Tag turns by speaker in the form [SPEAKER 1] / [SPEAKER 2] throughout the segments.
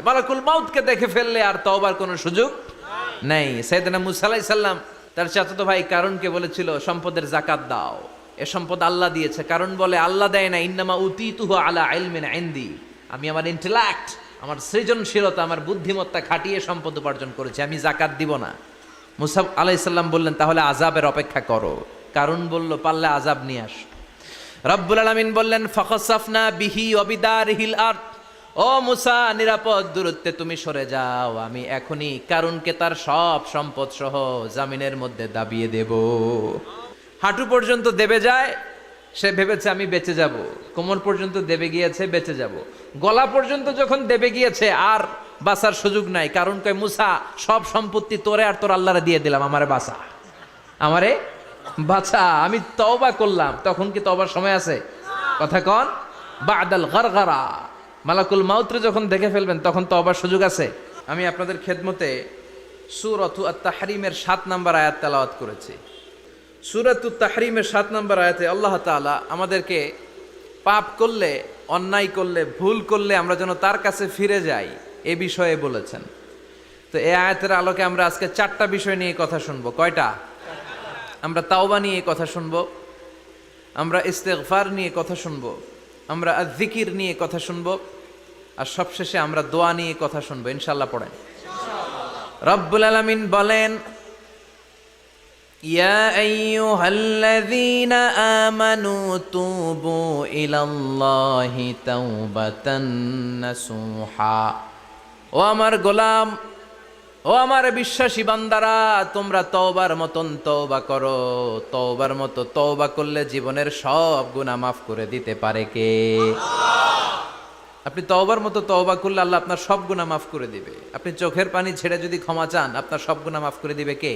[SPEAKER 1] মালাকুল মাউতকে দেখে ফেললে আর তওবার কোনো সুযোগ নেই। সাইয়েদনা মুসা আলাইহিস সালাম তার চাচাতো ভাই কারণকে বলেছিল সম্পদের যাকাত দাও, এ সম্পদ আল্লাহ দিয়েছে। কারণ বলে আল্লাহ দেয় না, ইন্নামা উতীতুহু আলা ইলমিন ইনদি, আমি আমার ইন্টেলেক্ট, আমার সৃজনশীলতা, আমার বুদ্ধিমত্তা খাটিয়ে সম্পদ উপার্জন করেছি, আমি যাকাত দিব না। মুসা আলাইহিস সালাম বললেন তাহলে আযাবের অপেক্ষা করো। কারণ বলল পারলে আযাব নিয়ে আস। রব্বুল আলামিন বললেন ফাখাসাফনা বিহি ওয়া বিদারিহিল আরদ, ও মুসা নিরাপদ দূরত্বে তুমি সরে যাও, আমি এখনই কারুনকে তার সব সম্পদ সহ জামিনের মধ্যে দাবিয়ে দেব। হাঁটু পর্যন্ত দেবে যায়, সে ভেবেছে আমি বেঁচে যাব, কোমর পর্যন্ত দেবে গিয়েছে বেঁচে যাব, গলা পর্যন্ত যখন দেবে গিয়েছে আর বাঁচার সুযোগ নাই। কারণ কয় মুসা সব সম্পত্তি তোরে আর তোর আল্লাহরে দিয়ে দিলাম, আমারে বাঁচা, আমারে বাঁচা, আমি তওবা করলাম। তখন কি তওবার সময় আছে? কথা কন, বাদাল গারগারা, মালাকুল মাউতরে যখন দেখে ফেলবেন তখন তওবার সুযোগ আছে। আমি আপনাদের খেদমতে সূরাতু আত-তাহরিমের 7 নম্বর আয়াত তেলাওয়াত করেছি। সূরাতু তাহরিমের 7 নম্বর আয়াতে আল্লাহ তাআলা আমাদেরকে পাপ করলে, অন্যায় করলে, ভুল করলে আমরা যেন তার কাছে ফিরে যাই এ বিষয়ে বলেছেন। তো এই আয়াতের আলোকে আমরা আজকে 4টা বিষয় নিয়ে কথা শুনবো। কয়টা? আমরা তাওবা নিয়ে কথা শুনবো, আমরা ইস্তেগফার নিয়ে কথা শুনবো, আমরা আয-যিকির নিয়ে কথা শুনবো, আর সবশেষে আমরা দোয়া নিয়ে কথা শুনবো ইনশাআল্লাহ। পড়েন। রব্বুল আলামিন বলেন, ইয়া আইয়ুহাল্লাযীনা আমানু তুবু ইলাল্লাহি তাওবাতান নাসুহা, ও আমার গোলাম, ও আমার বিশ্বাসী বান্দারা, তোমরা তওবার মতন তওবা করো। তওবার মতো তওবা করলে জীবনের সব গুনাহ মাফ করে দিতে পারে কে? আপনি তওবার মতো তওবা করলে আল্লাহ আপনার সব গুনাহ মাফ করে দিবে। আপনি চোখের পানি ছেড়ে যদি ক্ষমা চান, আপনার সব গুনাহ মাফ করে দিবে কে?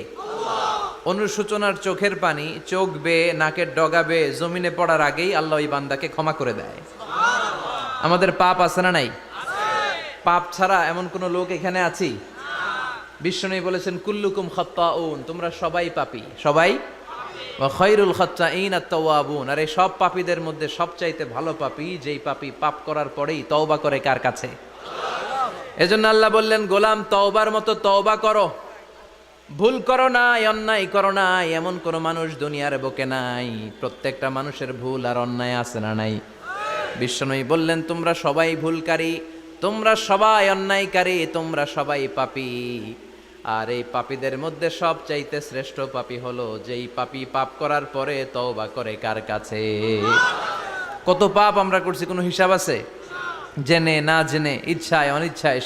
[SPEAKER 1] অনুশোচনার চোখের পানি চোখ বেয়ে, নাকের ডগা বেয়ে জমিনে পড়ার আগেই আল্লাহ ওই বান্দাকে ক্ষমা করে দেয়। আমাদের পাপ আছে না নাই? পাপ ছাড়া এমন কোন লোক এখানে আছি? বিশ্বনবী বলেছেন কুল্লুকুম খাত্তাউন, তোমরা সবাই পাপী, সবাই। ওয়া খায়রুল খাত্তাইন আত-তাওয়াবুন, আর এই সব পাপীদের মধ্যে সবচাইতে ভালো পাপী যেই পাপী পাপ করার পরেই তওবা করে কার কাছে? এজন্য আল্লাহ বললেন গোলাম তওবার মতো তওবা করো, ভুল করো না, অন্যায় করো না, এমন কোন মানুষ দুনিয়ার বুকে নাই। প্রত্যেকটা মানুষের ভুল আর অন্যায় আছে না নাই? বিশ্বনবী বললেন তোমরা সবাই ভুলকারী, তোমরা সবাই অন্যায়কারী, তোমরা সবাই পাপী। আর এই পাপীদের মধ্যে সবচাইতে শ্রেষ্ঠ পাপী হলো যেই পাপী পাপ করার পরে তওবা করে কার কাছে? কত পাপ আমরা করছি কোনো হিসাব আছে? জেনে না জেনে, ইচ্ছায় অনিচ্ছায়।